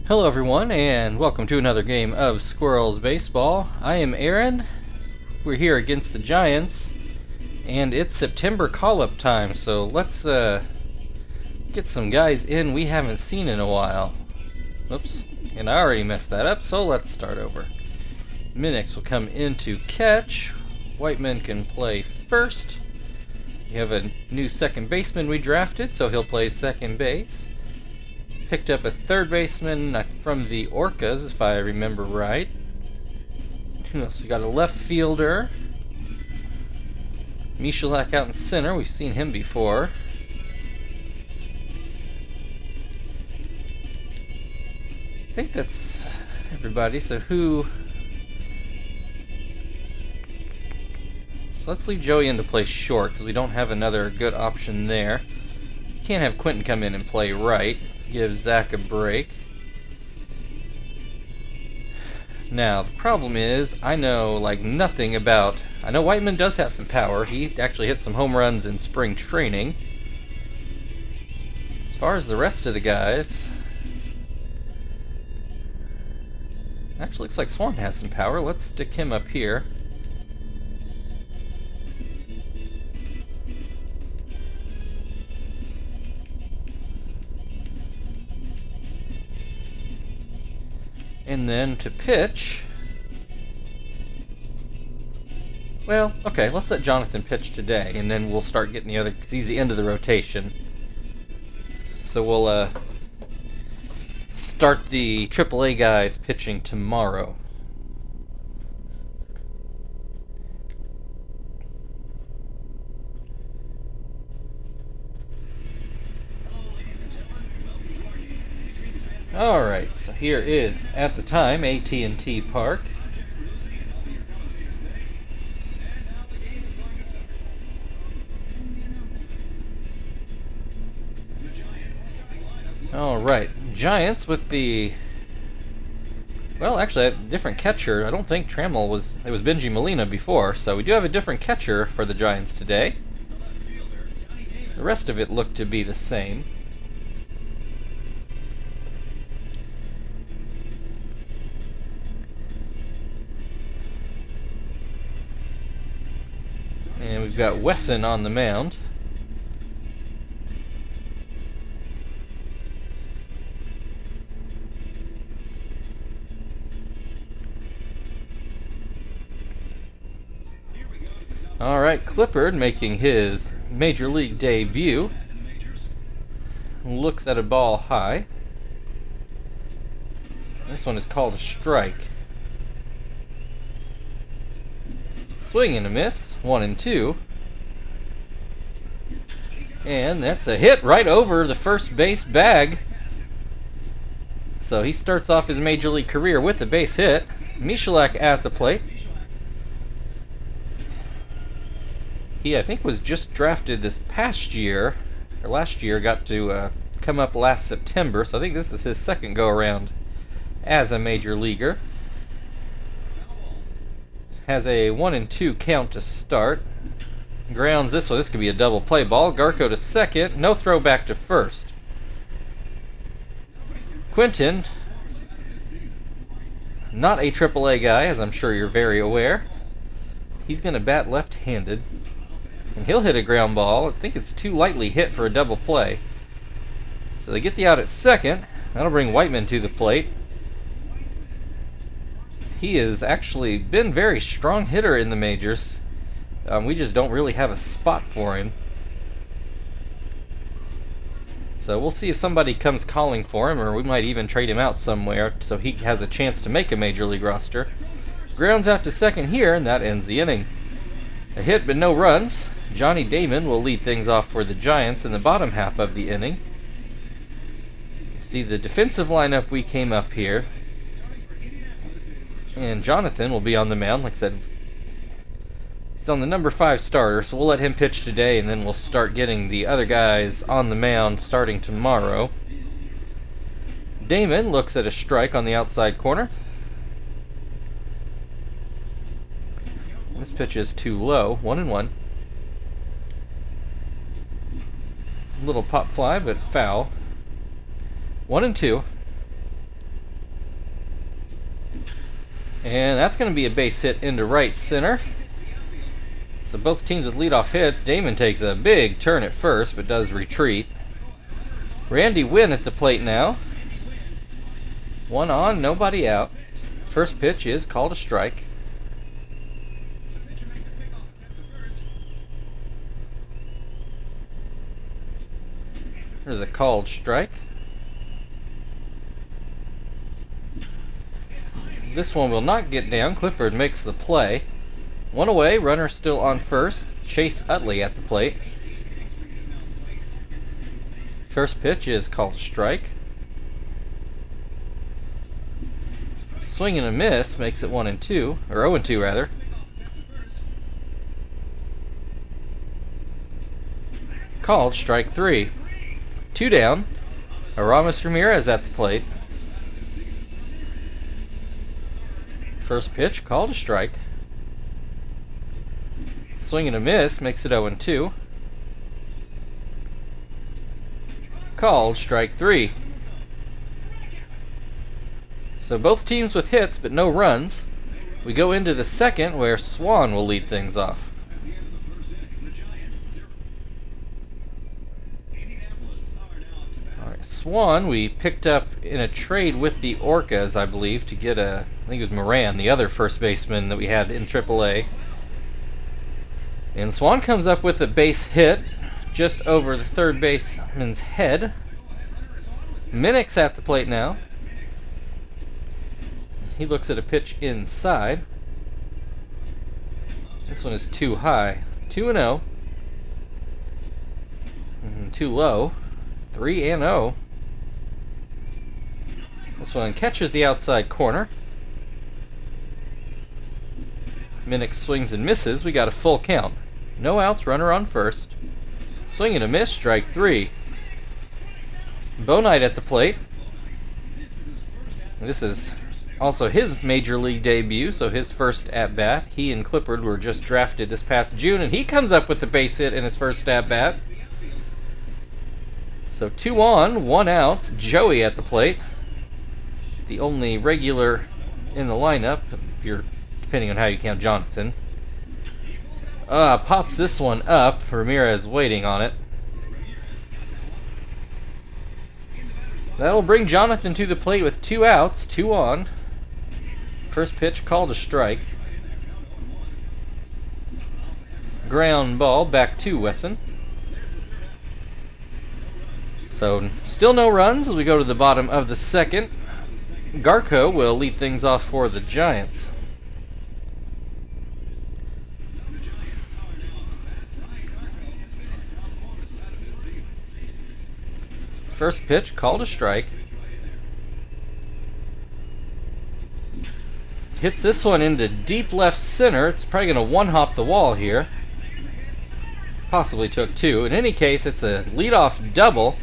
Hello everyone, and welcome to another game of Squirrels Baseball. I am Aaron. We're here against the Giants, and it's September call-up time, so let's get some guys in we haven't seen in a while. Oops, and I already messed that up, so let's start over. Minix will come in to catch. Whiteman can play first. We have a new second baseman we drafted, so he'll play second base. Picked up a third baseman from the Orcas, if I remember right. Who else? We got a left fielder. Michalak out in center. We've seen him before. I think that's everybody. So let's leave Joey in to play short because we don't have another good option there. You can't have Quentin come in and play right. Give Zach a break. Now, the problem is, I know nothing about... I know Whiteman does have some power. He actually hit some home runs in spring training. As far as the rest of the guys... Actually, looks like Swan has some power. Let's stick him up here. And then to pitch... Well, okay, let's let Jonathan pitch today, and then we'll start getting the other... because he's the end of the rotation. So we'll start the AAA guys pitching tomorrow. Alright, so here is, at the time, AT&T Park. Alright, Giants with the... Well, actually, a different catcher. I don't think Trammell was... It was Benji Molina before, so we do have a different catcher for the Giants today. The rest of it looked to be the same. And we've got Wesson on the mound. Alright, Clippard making his Major League debut. Looks at a ball high. This one is called a strike. Swing and a miss, 1-2. And that's a hit right over the first base bag. So he starts off his major league career with a base hit. Michalak at the plate. He, I think, was just drafted this past year, or last year, got to come up last September, so I think this is his second go-around as a major leaguer. Has a 1-2 count to start. Grounds this one. This could be a double play ball. Garco to second. No throw back to first. Quentin, not a AAA guy, as I'm sure you're very aware. He's going to bat left-handed. And he'll hit a ground ball. I think it's too lightly hit for a double play. So they get the out at second. That'll bring Whiteman to the plate. He has actually been very strong hitter in the majors. We just don't really have a spot for him. So we'll see if somebody comes calling for him, or we might even trade him out somewhere so he has a chance to make a major league roster. Grounds out to second here, and that ends the inning. A hit but no runs. Johnny Damon will lead things off for the Giants in the bottom half of the inning. You see the defensive lineup we came up here. And Jonathan will be on the mound. Like I said, he's on the number 5 starter, so we'll let him pitch today, and then we'll start getting the other guys on the mound starting tomorrow. Damon looks at a strike on the outside corner. This pitch is too low, 1-1. Little pop fly, but foul. 1-2. And that's going to be a base hit into right center. So both teams with leadoff hits. Damon takes a big turn at first, but does retreat. Randy Wynn at the plate now. One on, nobody out. First pitch is called a strike. There's a called strike. This one will not get down. Clippard makes the play. One away, runner still on first. Chase Utley at the plate. First pitch is called a strike. Swing and a miss makes it 1-2, or 0-2 rather. Called strike 3. 2 down. Aramis Ramirez at the plate. First pitch called a strike. Swing and a miss makes it 0-2. Called strike 3. So both teams with hits but no runs. We go into the second where Swan will lead things off. Alright, Swan we picked up in a trade with the Orcas, I believe, to get I think it was Moran, the other first baseman that we had in AAA. And Swan comes up with a base hit just over the third baseman's head. Minnick's at the plate now. He looks at a pitch inside. This one is too high. 2-0. Too low. 3-0. This one catches the outside corner. Minnick swings and misses. We got a full count. No outs, runner on first. Swing and a miss, strike 3. Bonite at the plate. This is also his major league debut, so his first at-bat. He and Clippard were just drafted this past June, and he comes up with a base hit in his first at-bat. So 2 on, 1 out. Joey at the plate. The only regular in the lineup, if you're depending on how you count Jonathan. Pops this one up. Ramirez waiting on it. That'll bring Jonathan to the plate with 2 outs, 2 on. First pitch called a strike. Ground ball back to Wesson. So still no runs as we go to the bottom of the second. Garco will lead things off for the Giants. First pitch called a strike. Hits this one into deep left center. It's probably going to one-hop the wall here. Possibly took 2. In any case, it's a leadoff double.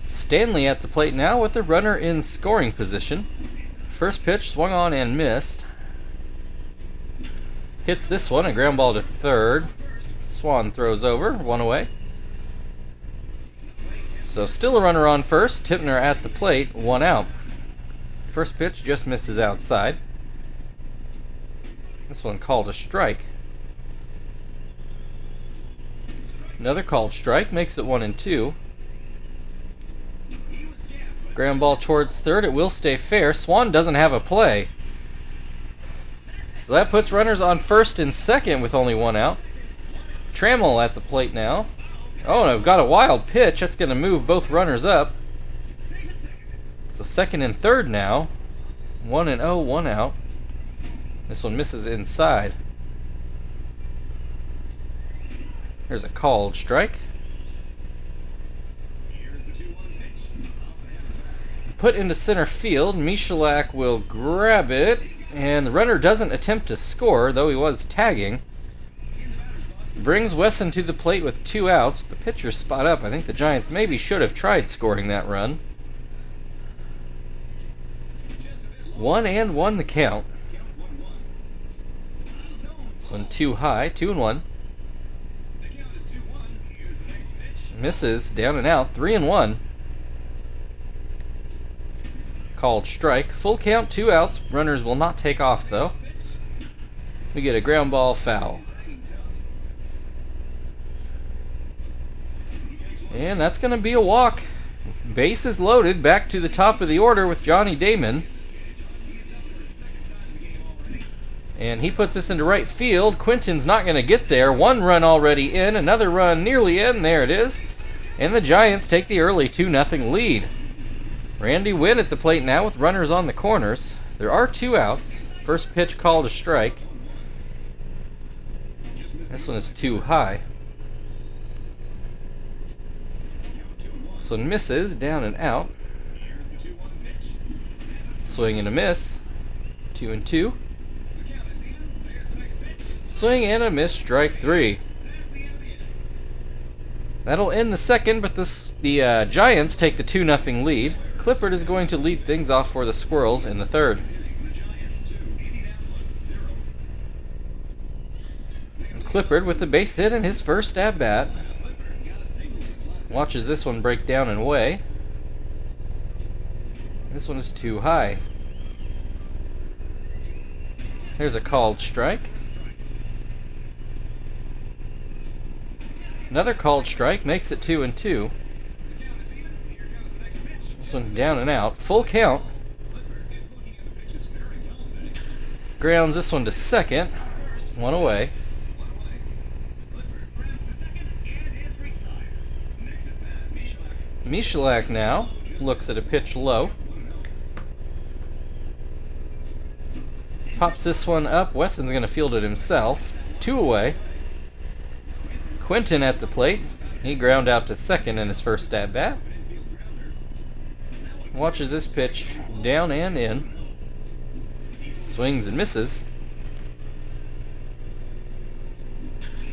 Stanley at the plate now with the runner in scoring position. First pitch swung on and missed. Hits this one, a ground ball to third. Swan throws over, 1 away. So still a runner on first. Tipner at the plate, 1 out. First pitch just misses outside. This one called a strike. Another called strike makes it 1-2. Ground ball towards third. It will stay fair. Swan doesn't have a play. So that puts runners on first and second with only 1 out. Trammell at the plate now. Oh, no, got a wild pitch. That's going to move both runners up. So second and third now. 1-0, 1 out. This one misses inside. There's a called strike. Put into center field. Michalak will grab it, and the runner doesn't attempt to score, though he was tagging. Brings Wesson to the plate with 2 outs. The pitcher's spot up. I think the Giants maybe should have tried scoring that run. 1-1 the count. So one too high, 2-1. Misses, down and out, 3-1. Called strike. Full count, 2 outs. Runners will not take off though. We get a ground ball foul. And that's going to be a walk. Base is loaded, back to the top of the order with Johnny Damon. And he puts this into right field. Quinton's not going to get there. 1 run already in, another run nearly in. There it is. And the Giants take the early 2-0 lead. Randy Wynn at the plate now with runners on the corners. There are 2 outs. First pitch called a strike. This one is too high. This one misses, down and out. Swing and a miss. 2-2. Swing and a miss, strike 3. That'll end the second, but the Giants take the 2-0 lead. Clippard is going to lead things off for the Squirrels in the third. And Clippard with the base hit in his first at bat. Watches this one break down and away. This one is too high. There's a called strike. Another called strike makes it 2-2. This one down and out. Full count. Grounds this one to second. 1 away. Michalak now looks at a pitch low. Pops this one up. Wesson's going to field it himself. 2 away. Quinton at the plate. He ground out to second in his first at bat. Watches this pitch down and in. Swings and misses.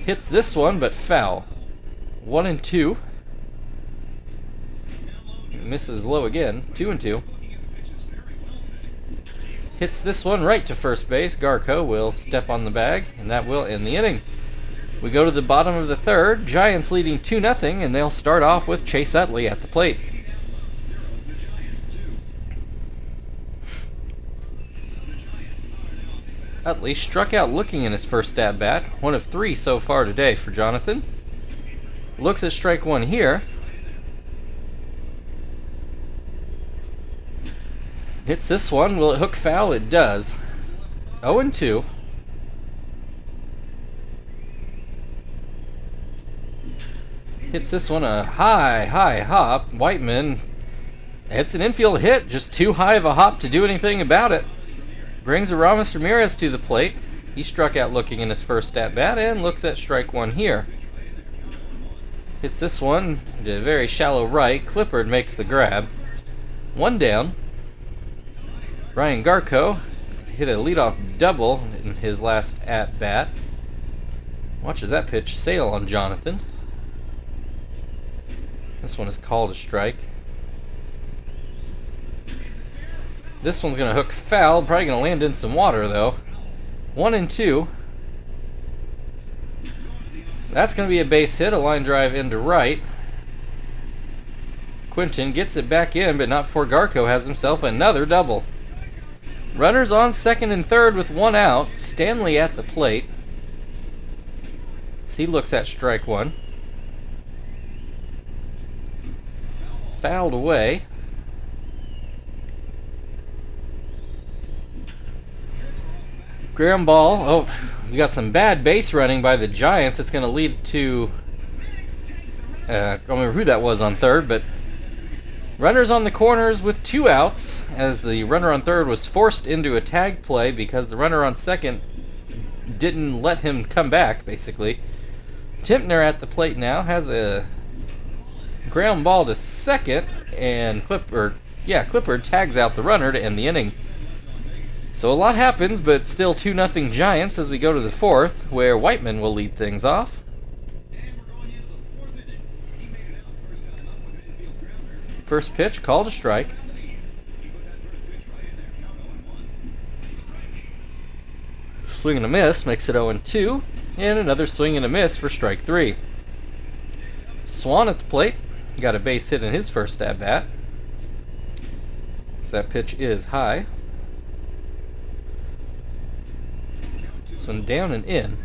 Hits this one, but foul. 1-2. Misses low again. 2-2. Hits this one right to first base. Garco will step on the bag, and that will end the inning. We go to the bottom of the third. Giants leading 2-0, and they'll start off with Chase Utley at the plate. Utley struck out looking in his first at bat, 1 of 3 so far today for Jonathan. Looks at strike 1 here. Hits this one. Will it hook foul? It does. 0-2. Hits this one a high hop. Whiteman hits an infield hit, just too high of a hop to do anything about it. Brings Aramis Ramirez to the plate. He struck out looking in his first at bat and looks at strike 1 here. Hits this one to very shallow right. Clippard makes the grab. 1 down. Ryan Garco hit a leadoff double in his last at bat. Watches that pitch sail on Jonathan. This one is called a strike. This one's going to hook foul. Probably going to land in some water, though. 1-2. That's going to be a base hit. A line drive into right. Quinton gets it back in, but not before Garco has himself another double. Runners on second and third with 1 out. Stanley at the plate. So he looks at strike 1. Fouled away. Ground ball. Oh, we got some bad base running by the Giants. It's going to lead to I don't remember who that was on third, but runners on the corners with 2 outs as the runner on third was forced into a tag play because the runner on second didn't let him come back, basically. Timpner at the plate now has a ground ball to second, and Clippard tags out the runner to end the inning. So a lot happens, but still 2-0 Giants as we go to the fourth, where Whiteman will lead things off. First pitch called a strike. swing and a miss makes it 0-2, and another swing and a miss for strike 3. Swan at the plate, got a base hit in his first at bat. So that pitch is high. This one down and in.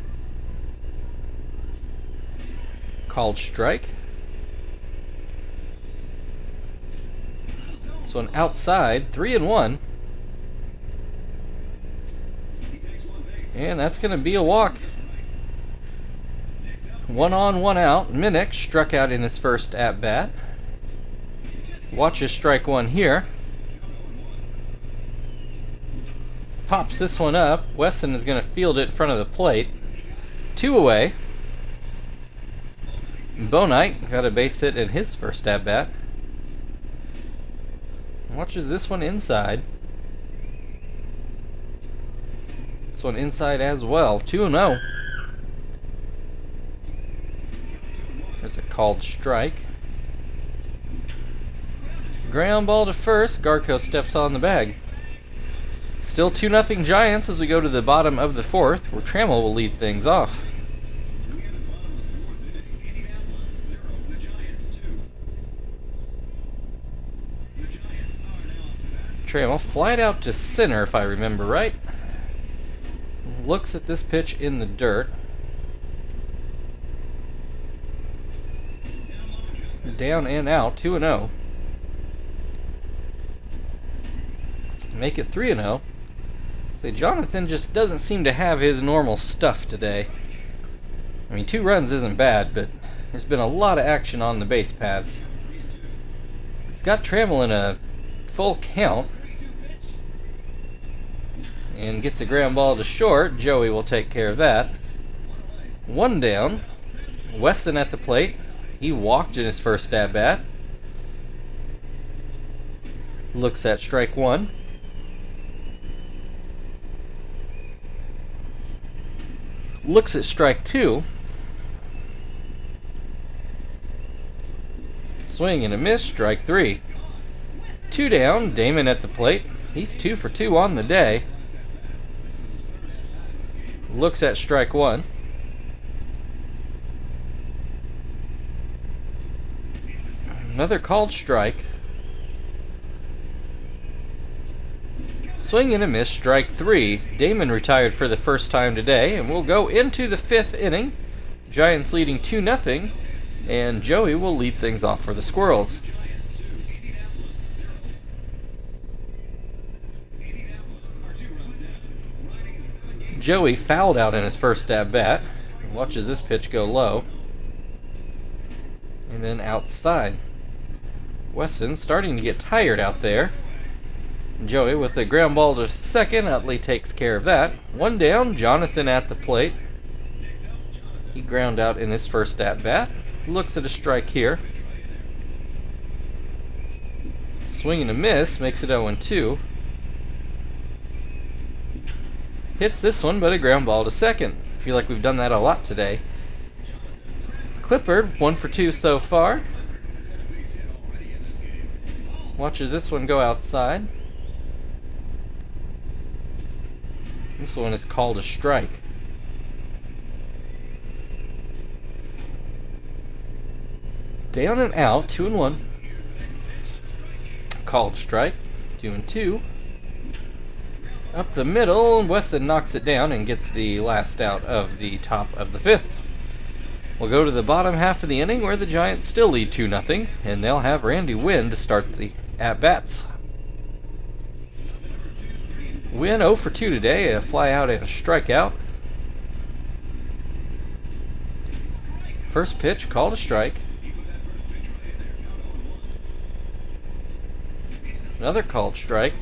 Called strike. This one outside, 3-1. And that's going to be a walk. 1 on, 1 out. Minnick struck out in his first at-bat. Watches strike 1 here. Pops this one up. Weston is going to field it in front of the plate. 2 away. Bonite got a base hit in his first at-bat. Watches this one inside. This one inside as well. 2-0. There's a called strike. Ground ball to first. Garco steps on the bag. Still 2-0 Giants as we go to the bottom of the 4th, where Trammell will lead things off. Trammell flied out to center, if I remember right. Looks at this pitch in the dirt. Down and out, 2-0. Make it 3-0. Say, Jonathan just doesn't seem to have his normal stuff today. I mean, 2 runs isn't bad, but there's been a lot of action on the base paths. He's got Trammell in a full count. And gets a ground ball to short. Joey will take care of that. 1 down. Weston at the plate. He walked in his first at-bat. Looks at strike 1. Looks at strike 2. Swing and a miss, strike 3. 2 down. Damon at the plate. He's 2 for 2 on the day. Looks at strike 1. Another called strike. Swing and a miss, strike 3. Damon retired for the first time today, and we'll go into the 5th inning. Giants leading 2-0, and Joey will lead things off for the Squirrels. Joey fouled out in his first at-bat. Watches this pitch go low. And then outside. Weston starting to get tired out there. Joey with the ground ball to second. Utley takes care of that. 1 down. Jonathan at the plate. He ground out in his first at-bat. Looks at a strike here. Swing and a miss. Makes it 0-2. Hits this one, but a ground ball to second. I feel like we've done that a lot today. Clippard, 1 for 2 so far. Watches this one go outside. This one is called a strike. Down and out, 2-1. Called strike, 2-2. Up the middle, Weston knocks it down and gets the last out of the top of the 5th. We'll go to the bottom half of the inning where the Giants still lead 2-0, and they'll have Randy Wynn to start the at-bats. Wynn 0 for 2 today, a fly out and a strikeout. First pitch called a strike. Another called strike.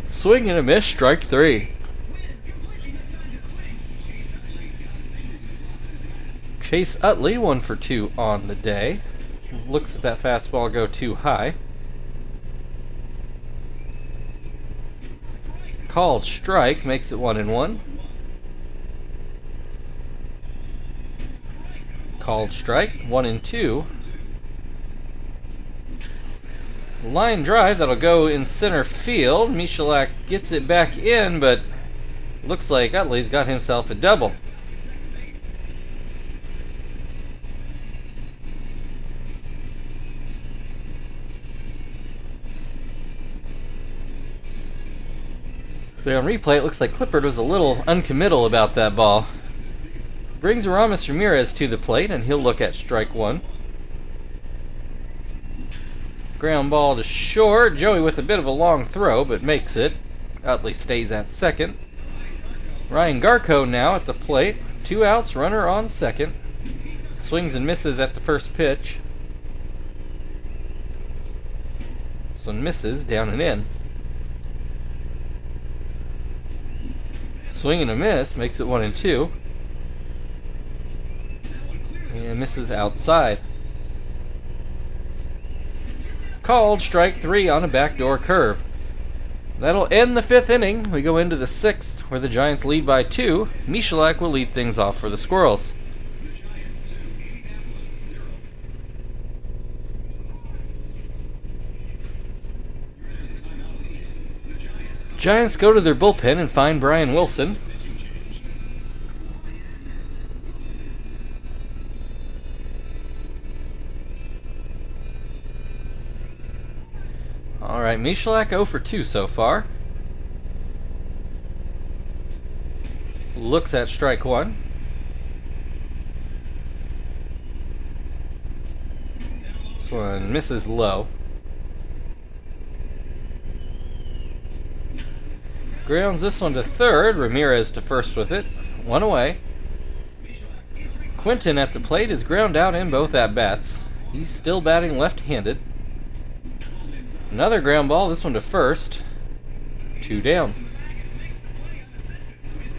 Swing and a miss, strike 3. Chase Utley, 1 for 2 on the day. Looks at that fastball go too high. Called strike, makes it 1-1. Called strike, 1-2. Line drive that'll go in center field. Michalak gets it back in, but looks like Utley's got himself a double. There on replay, it looks like Clippard was a little uncommittal about that ball. Brings Aramis Ramirez to the plate, and he'll look at strike one. Ground ball to short. Joey with a bit of a long throw, but makes it. Utley stays at second. Ryan Garco now at the plate. 2 outs, runner on second. Swings and misses at the first pitch. This one misses, down and in. Swing and a miss, makes it 1-2. And misses outside. Called strike 3 on a backdoor curve. That'll end the 5th inning. We go into the 6th, where the Giants lead by 2. Michalak will lead things off for the Squirrels. Giants go to their bullpen and find Brian Wilson. Alright, Michalak 0 for 2 so far. Looks at strike 1. This one misses low. Grounds this one to third. Ramirez to first with it. 1 away. Quinton at the plate is ground out in both at-bats. He's still batting left-handed. Another ground ball, this one to first. 2 down.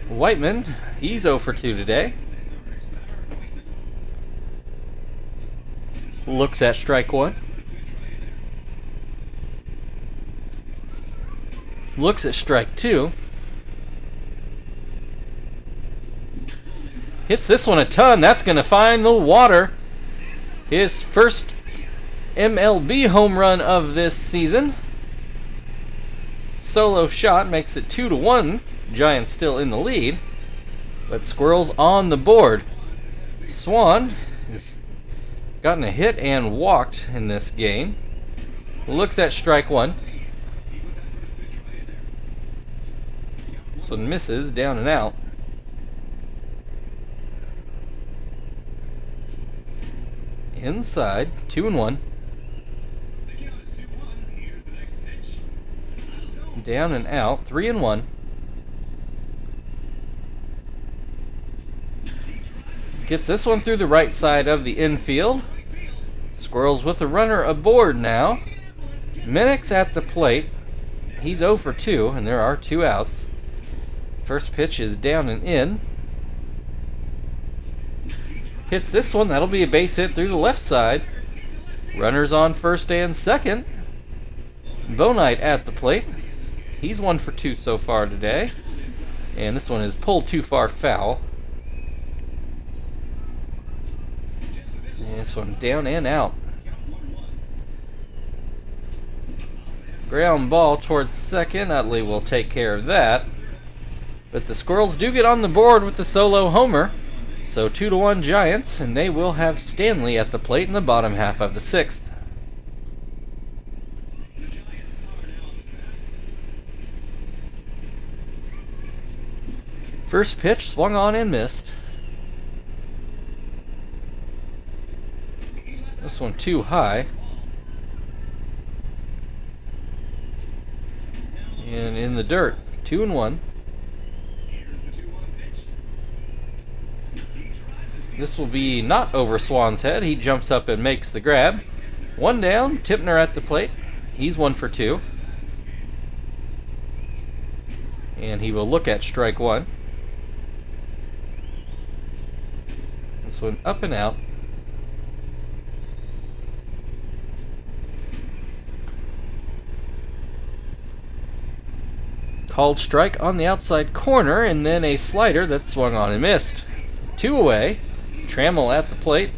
Whiteman, he's 0 for 2 today. Looks at strike 1. Looks at strike 2. Hits this one a ton. That's going to find the water. His first MLB home run of this season. Solo shot makes it 2-1. Giants still in the lead. But Squirrels on the board. Swan has gotten a hit and walked in this game. Looks at strike 1. This one misses, down and out. Inside, 2-1. Down and out, 3-1. Gets this one through the right side of the infield. Squirrels with a runner aboard now. Minix at the plate. He's 0 for 2, and there are 2 outs. First pitch is down and in. Hits this one. That'll be a base hit through the left side. Runners on first and second. Bonite at the plate. He's 1 for 2 so far today. And this one is pulled too far foul. And this one down and out. Ground ball towards second. Utley will take care of that. But the Squirrels do get on the board with the solo homer. So 2-1 Giants, and they will have Stanley at the plate in the bottom half of the 6th. First pitch swung on and missed. This one too high. And in the dirt, 2-1. This will be not over Swan's head. He jumps up and makes the grab. 1 down, Tipner at the plate. He's 1 for 2. And he will look at strike 1. This one up and out. Called strike on the outside corner, and then a slider that swung on and missed. 2 away. Trammell at the plate.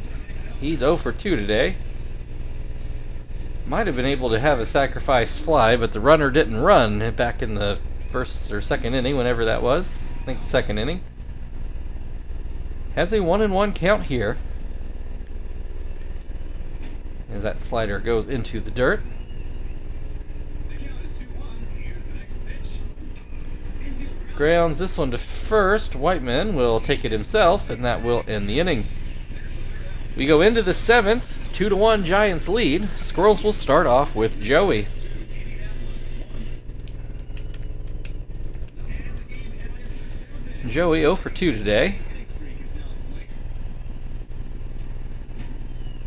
He's 0 for 2 today. Might have been able to have a sacrifice fly, but the runner didn't run back in the first or second inning, whenever that was. I think the second inning. Has a 1-1 count here. As that slider goes into the dirt. Grounds this one to first. Whiteman will take it himself, and that will end the inning. We go into the 7th. 2-1 Giants lead. Squirrels will start off with Joey. Joey 0 for 2 today.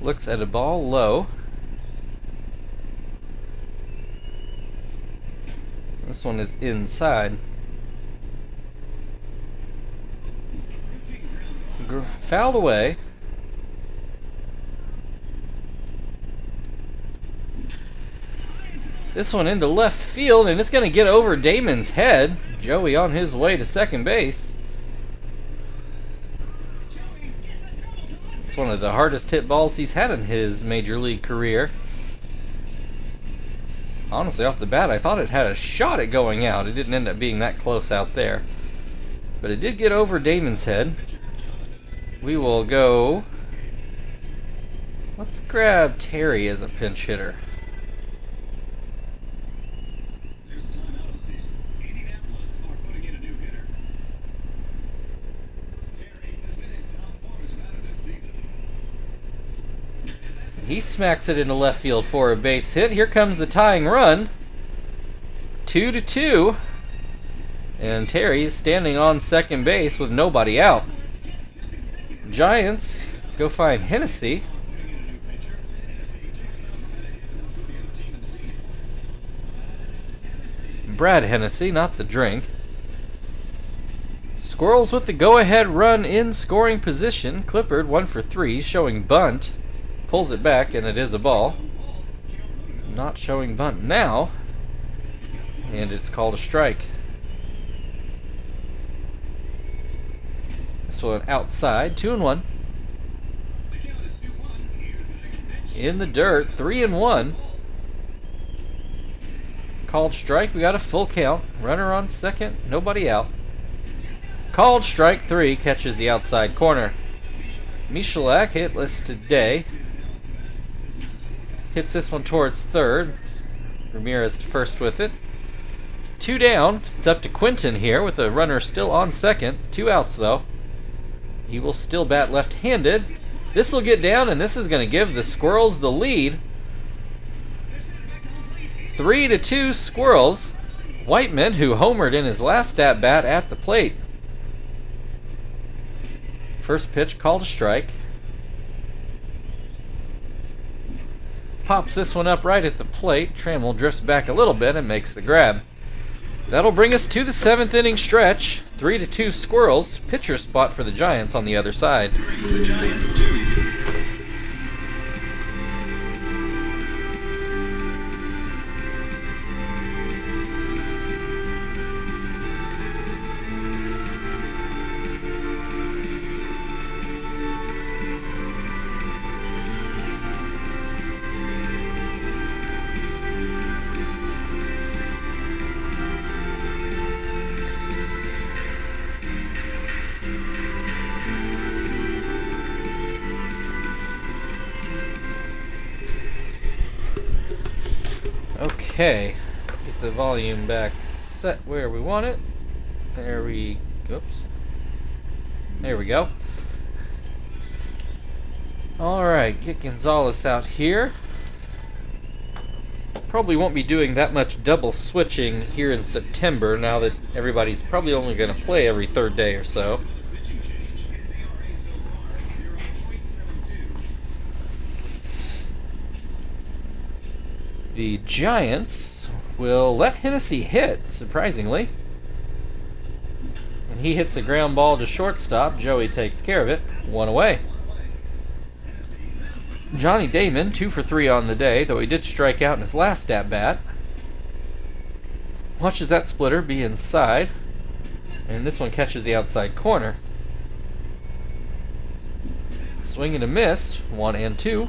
Looks at a ball low. This one is inside. Fouled away. This one into left field, and it's going to get over Damon's head. Joey on his way to second base. It's one of the hardest hit balls he's had in his major league career. Honestly, off the bat, I thought it had a shot at going out. It didn't end up being that close out there. But it did get over Damon's head. We will go... Let's grab Terry as a pinch hitter. He smacks it into left field for a base hit. Here comes the tying run. 2-2. And Terry's standing on second base with nobody out. Giants go find Hennessy. Brad Hennessy, not the drink. Squirrels with the go-ahead run in scoring position. Clippard 1 for 3, showing bunt. Pulls it back, and it is a ball. Not showing bunt now. And it's called a strike. This one outside, 2-1. In the dirt, 3-1. Called strike, we got a full count. Runner on second, nobody out. Called strike 3, catches the outside corner. Michalak hitless today. Hits this one towards third. Ramirez to first with it. 2 down. It's up to Quinton here with a runner still on second. 2 outs though. He will still bat left-handed. This will get down, and this is going to give the Squirrels the lead. 3-2 Squirrels. Whiteman, who homered in his last at-bat at the plate. First pitch called a strike. Pops this one up right at the plate. Trammell drifts back a little bit and makes the grab. That'll bring us to the 7th inning stretch. 3-2 Squirrels. Pitcher spot for the Giants on the other side. Okay, get the volume back set where we want it. There we go. Alright, get Gonzalez out here. Probably won't be doing that much double switching here in September now that everybody's probably only going to play every third day or so. The Giants will let Hennessy hit, surprisingly. And he hits a ground ball to shortstop. Joey takes care of it. 1 away. Johnny Damon, 2 for 3 on the day, though he did strike out in his last at-bat. Watches that splitter be inside. And this one catches the outside corner. Swing and a miss. 1 and 2.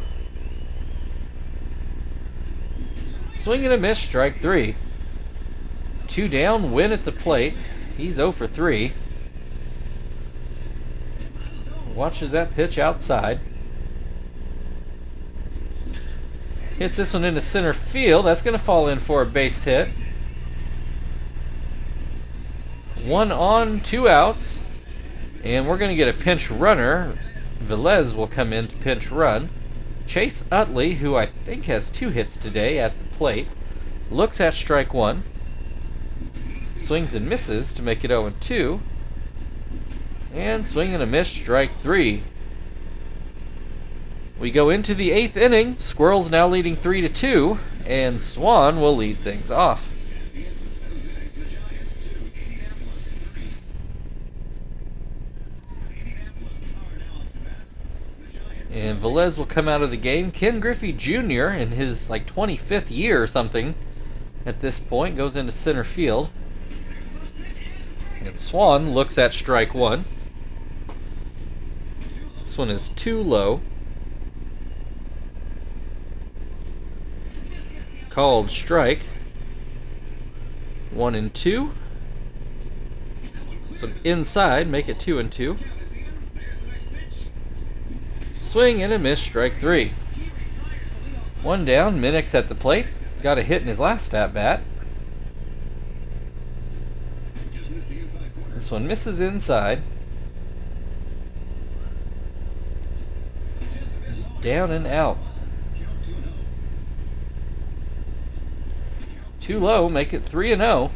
Swing and a miss, strike 3. 2 down, win at the plate. He's 0 for 3. Watches that pitch outside. Hits this one into center field. That's going to fall in for a base hit. 1 on, 2 outs. And we're going to get a pinch runner. Velez will come in to pinch run. Chase Utley, who I think has 2 hits today at the plate, looks at strike 1. Swings and misses to make it 0-2. And swing and a miss, strike 3. We go into the 8th inning. Squirrels now leading 3-2, and Swan will lead things off. And Velez will come out of the game. Ken Griffey Jr. in his 25th year or something at this point goes into center field. And Swan looks at strike 1. This one is too low. Called strike. 1-2. So inside, make it 2-2. Swing and a miss, strike 3. 1 down, Minix at the plate. Got a hit in his last at-bat. This one misses inside. Down and out. Too low, make it 3-0.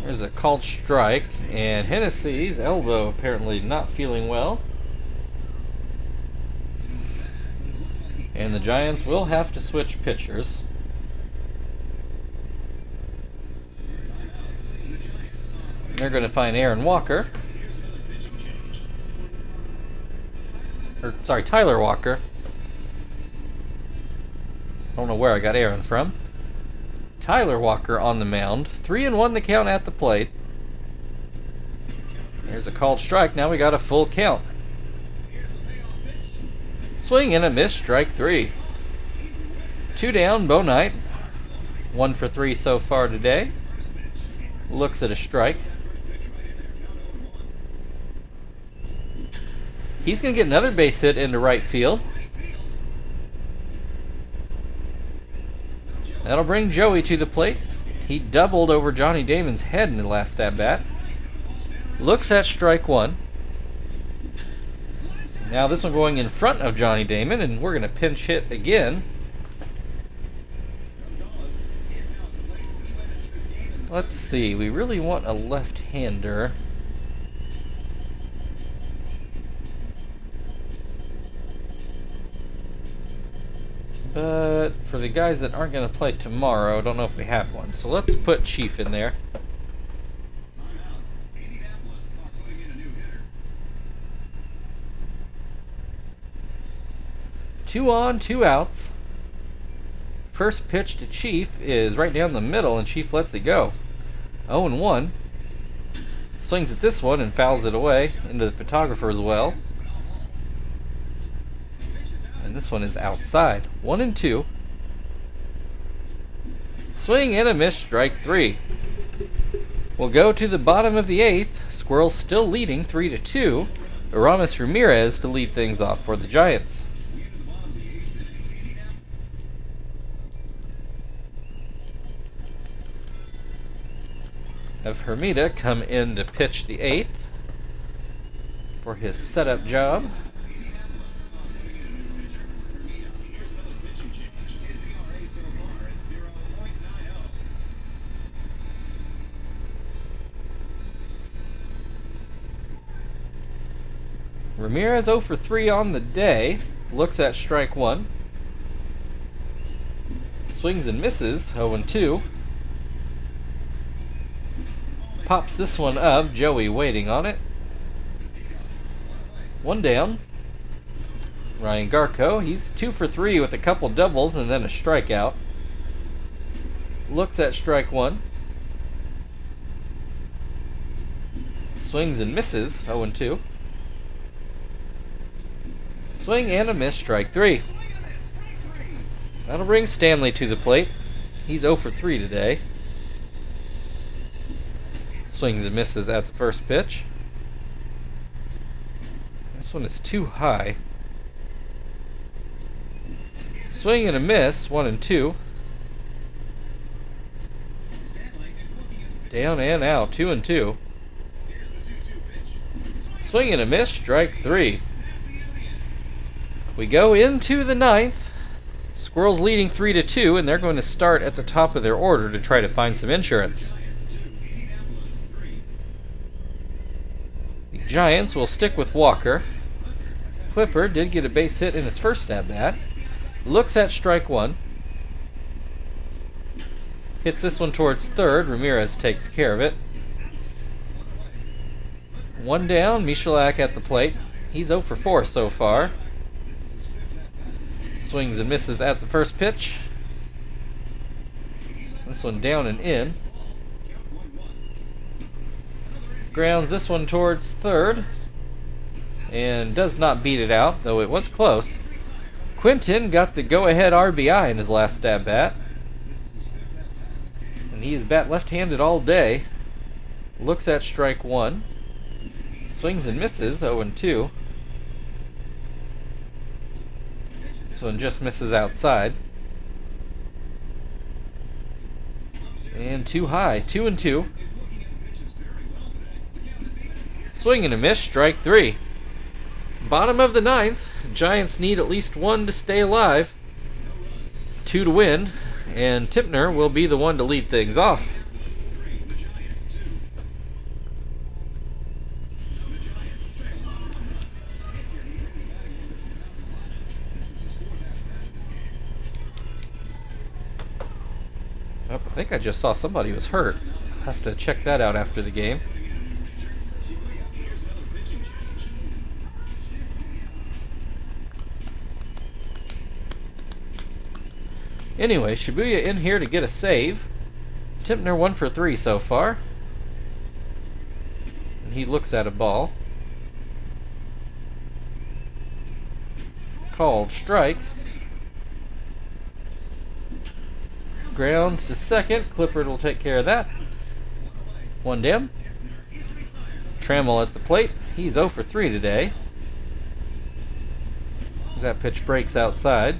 There's a called strike, and Hennessy's elbow apparently not feeling well. And the Giants will have to switch pitchers. They're going to find Aaron Walker. Tyler Walker. I don't know where I got Aaron from. Tyler Walker on the mound. 3-1 the count at the plate. There's a called strike. Now we got a full count. Swing and a miss, strike 3. 2 down, Bo Knight. 1 for 3 so far today. Looks at a strike. He's going to get another base hit into right field. That'll bring Joey to the plate. He doubled over Johnny Damon's head in the last at-bat. Looks at strike 1. Now this one going in front of Johnny Damon, and we're going to pinch hit again. Let's see, we really want a left-hander. But for the guys that aren't going to play tomorrow, I don't know if we have one. So let's put Chief in there. Two on, 2 outs. First pitch to Chief is right down the middle, and Chief lets it go. 0-1. Swings at this one and fouls it away into the photographer's well. And this one is outside. 1-2. Swing and a miss, strike 3. We'll go to the bottom of the 8th. Squirrels still leading 3-2. Aramis Ramirez to lead things off for the Giants. Have Hermida come in to pitch the 8th for his setup job. Ramirez 0 for 3 on the day. Looks at strike 1. Swings and misses. 0-2. Pops this one up. Joey waiting on it. 1 down. Ryan Garco. He's 2 for 3 with a couple doubles and then a strikeout. Looks at strike 1. Swings and misses. 0-2. Swing and a miss, strike 3. That'll bring Stanley to the plate. He's 0 for 3 today. Swings and misses at the first pitch. This one is too high. Swing and a miss, 1-2. Down and out, 2-2. Swing and a miss, strike 3. We go into the ninth. Squirrels leading 3-2, and they're going to start at the top of their order to try to find some insurance. The Giants will stick with Walker. Clipper did get a base hit in his first at-bat. Looks at strike 1. Hits this one towards third. Ramirez takes care of it. 1 down, Michalak at the plate. He's 0 for 4 so far. Swings and misses at the first pitch. This one down and in. Grounds this one towards third. And does not beat it out, though it was close. Quinton got the go-ahead RBI in his last at-bat. And he is bat left-handed all day. Looks at strike 1. Swings and misses, 0-2. This one just misses outside. And too high, 2-2. Swing and a miss, strike 3. Bottom of the ninth. Giants need at least 1 to stay alive. 2 to win. And Tipner will be the one to lead things off. Oh, I think I just saw somebody was hurt. Have to check that out after the game. Anyway, Shibuya in here to get a save. Tipner 1 for 3 so far. And he looks at a ball. Called strike. Grounds to second. Clippard will take care of that. 1 down. Trammell at the plate. He's 0 for 3 today. That pitch breaks outside.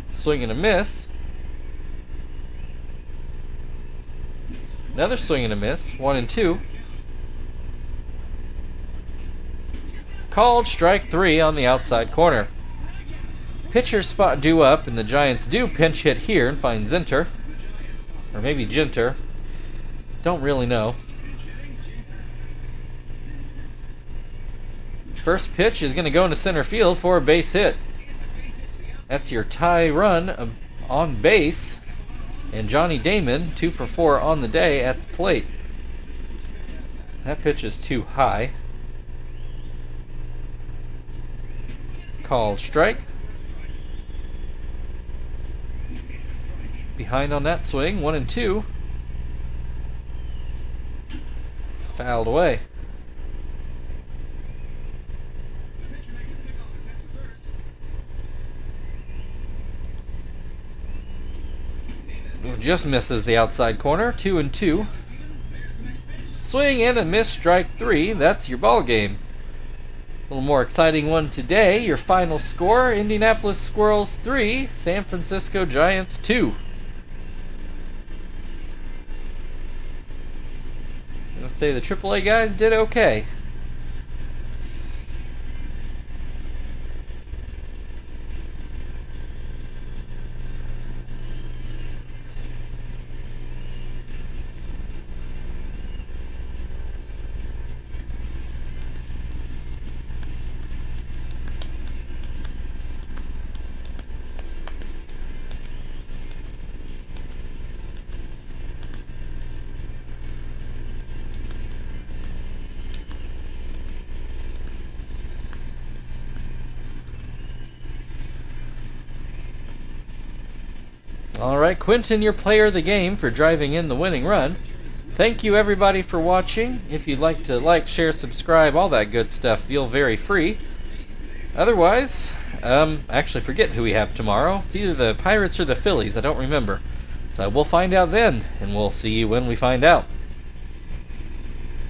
Swing and a miss. Another swing and a miss. 1-2. Called strike 3 on the outside corner. Pitcher spot due up, and the Giants do pinch hit here and find Zinter. Or maybe Ginter. Don't really know. First pitch is going to go into center field for a base hit. That's your tie run on base. And Johnny Damon, 2 for 4 on the day at the plate. That pitch is too high. Called strike. Behind on that swing, 1-2. Fouled away. Just misses the outside corner, 2-2. Swing and a miss, strike 3. That's your ball game. A little more exciting one today. Your final score: Indianapolis Squirrels 3, San Francisco Giants 2. Let's say the AAA guys did okay. All right, Quinton, your player of the game for driving in the winning run. Thank you everybody for watching. If you'd like to like, share, subscribe, all that good stuff, feel very free. Otherwise, actually forget who we have tomorrow. It's either the Pirates or the Phillies, I don't remember. So we'll find out then, and we'll see you when we find out.